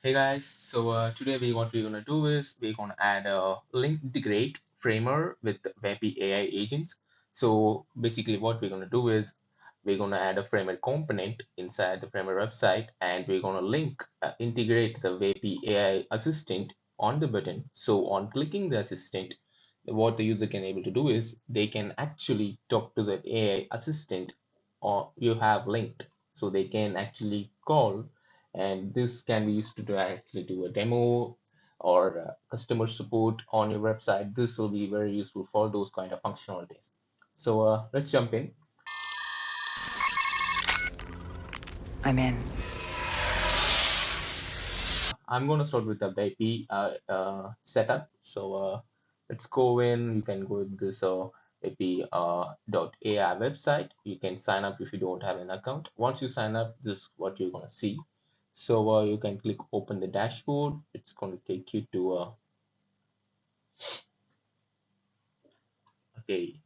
Hey guys, today what we're gonna do is we're gonna add a link integrate framework with Vapi AI agents. So basically what we're gonna do is we're gonna add a framework component inside the framework website and we're gonna link integrate the Vapi AI assistant on the button. So on clicking the assistant, what the user can able to do is they can actually talk to the AI assistant or you have linked. So they can actually call and this can be used to actually do a demo or customer support on your website. This will be very useful for those kind of functionalities. Let's jump in. I'm in. I'm going to start with the Vapi setup. Let's go in. You can go with this Vapi.ai website. You can sign up if you don't have an account. Once you sign up, this is what you're going to see. You can click open the dashboard. It's going to take you to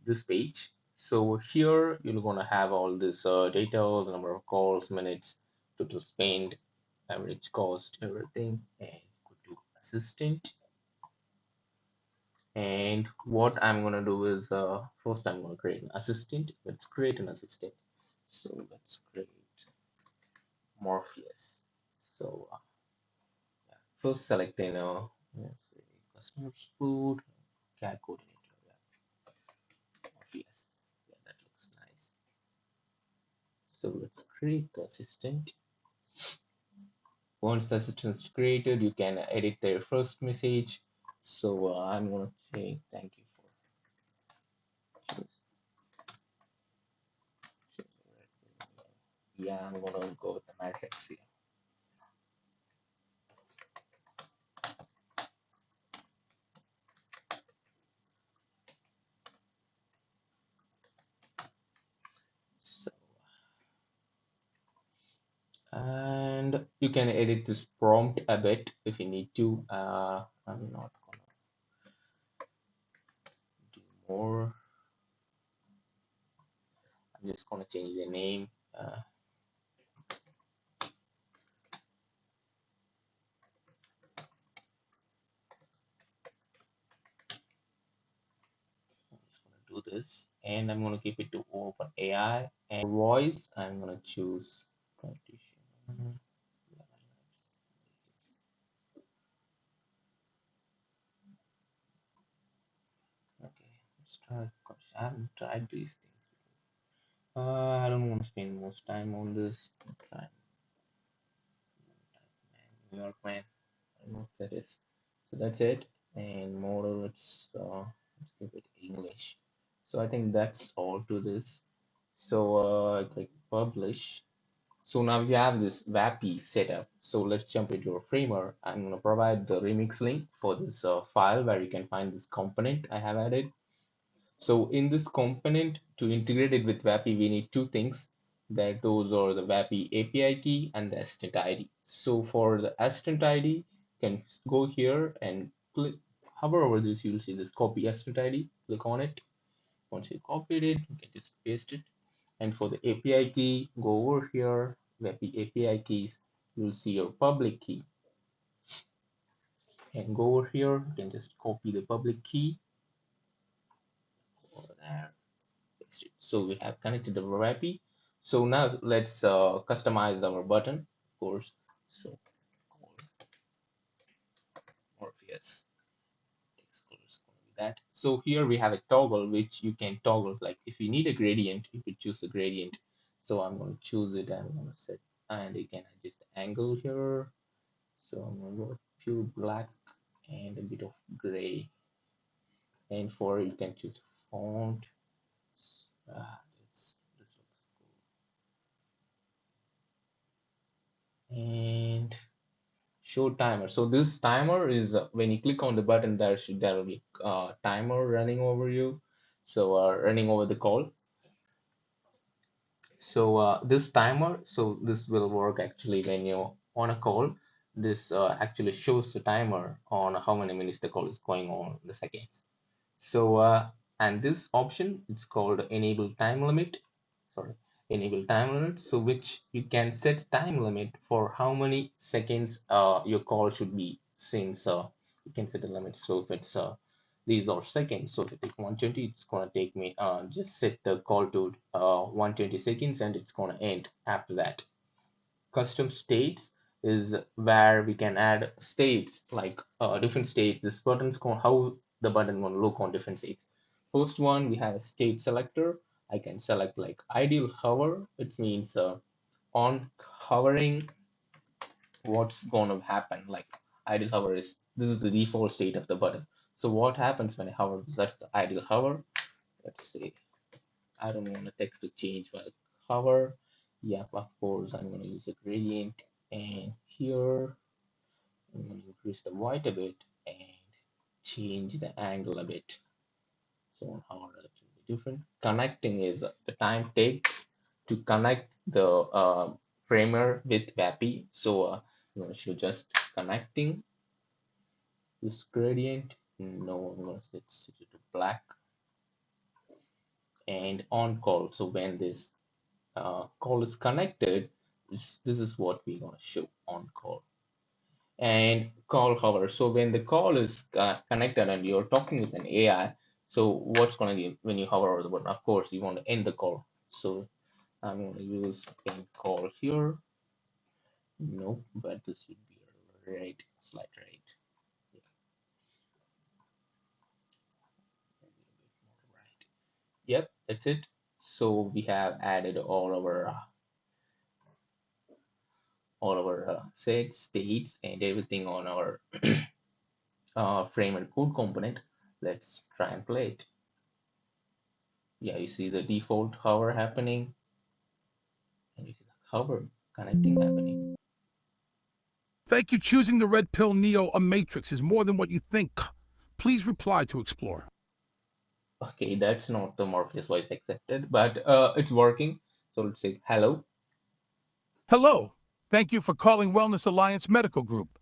this page. So here you're going to have all this data, number of calls, minutes, total spend, average cost, everything, and go to assistant. And what I'm going to do is first I'm going to create an assistant. Let's create an assistant. So let's create Morpheus. So first select let's say customer support, CAD coordinator. Yeah, Morpheus. Yeah, that looks nice. So let's create the assistant. Once the assistant is created, you can edit their first message. I'm going to say thank you for choosing. Yeah, I'm going to go with the matrix here. So, and you can edit this prompt a bit if you need to. I'm not going to do more. I'm just going to change the name. I'm just going to do this, and I'm going to keep it to open AI and voice. I'm going to choose partition. Okay, let's try. Gosh, I haven't tried these things. I don't want to spend most time on this. Try New York man. I don't know what that is. So that's it. And model, let's give it English. So I think that's all to this. I click publish. So now you have this Vapi setup. So let's jump into a framework. I'm going to provide the remix link for this file where you can find this component I have added. So in this component, to integrate it with Vapi, we need two things. That those are the Vapi API key and the assistant ID. So for the assistant ID, you can go here and click, hover over this, you'll see this copy assistant ID. Click on it. Once you copied it, you can just paste it. And for the API key, go over here, Vapi API keys. You'll see your public key. And go over here, you can just copy the public key over there. So we have connected our Vapi. So now let's customize our button, of course. So Morpheus text color is going to be that. So here we have a toggle which you can toggle. Like if you need a gradient, you could choose a gradient. So I'm going to choose it. I'm going to set, and you can adjust the angle here. So I'm going to go pure black and a bit of gray. And for you can choose font. This looks cool. And show timer. So this timer is when you click on the button, there will be timer running over you. Running over the call. This timer, so this will work actually when you're on a call. This actually shows the timer on how many minutes the call is going on, the seconds. And this option, it's called enable time limit. Sorry, enable time limit, so which you can set time limit for how many seconds your call should be, since you can set a limit. So if it's these are seconds, so if it take 120, it's gonna take me just set the call to 120 seconds, and it's gonna end after that. Custom states is where we can add states like different states. This button's going how the button going to look on different states. First one, we have a state selector. I can select like ideal hover, which means on hovering, what's going to happen. Like ideal hover is this is the default state of the button. So what happens when I hover? That's the ideal hover. Let's see. I don't want the text to change while hover. Yeah, of course, I'm going to use a gradient. And here, I'm going to increase the white a bit and change the angle a bit. So on hover, that will be different. Connecting is the time takes to connect the framer with Vapi. So I'm going to show just connecting this gradient. No, I'm going to set it to black and on call. So when this call is connected, this is what we're going to show on call. And call hover. So when the call is connected and you're talking with an AI, so what's going to be when you hover over the button? Of course, you want to end the call. So I'm going to use end call here. Nope, but this should be right, slight right. Yeah, maybe a bit more right. Yep, that's it. So we have added all our sets, states, and everything on our frame and code component. Let's try and play it. Yeah, you see the default hover happening, and you see the hover connecting happening. Thank you. Choosing the red pill Neo a matrix is more than what you think. Please reply to explore. Okay, that's not the Morpheus voice accepted, but it's working. So let's say hello. Hello. Thank you for calling Wellness Alliance Medical Group.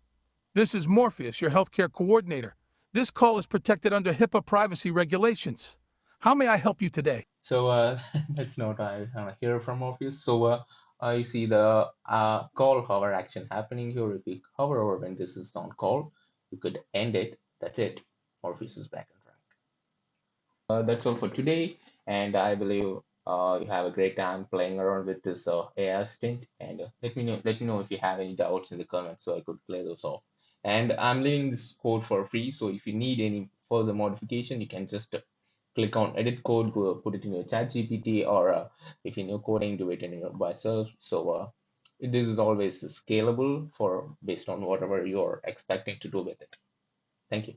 This is Morpheus, your healthcare coordinator. This call is protected under HIPAA privacy regulations. How may I help you today? So that's not I hear from Morpheus. So I see the call hover action happening here. If you hover over when this is on call, you could end it. That's it. Morpheus is back on track. That's all for today, and I believe you have a great time playing around with this AI assistant. And let me know if you have any doubts in the comments so I could clear those off. And I'm leaving this code for free, so if you need any further modification, you can just click on edit code, go put it in your chat GPT, or if you know coding, do it in your by yourself. So this is always scalable for based on whatever you're expecting to do with it. Thank you.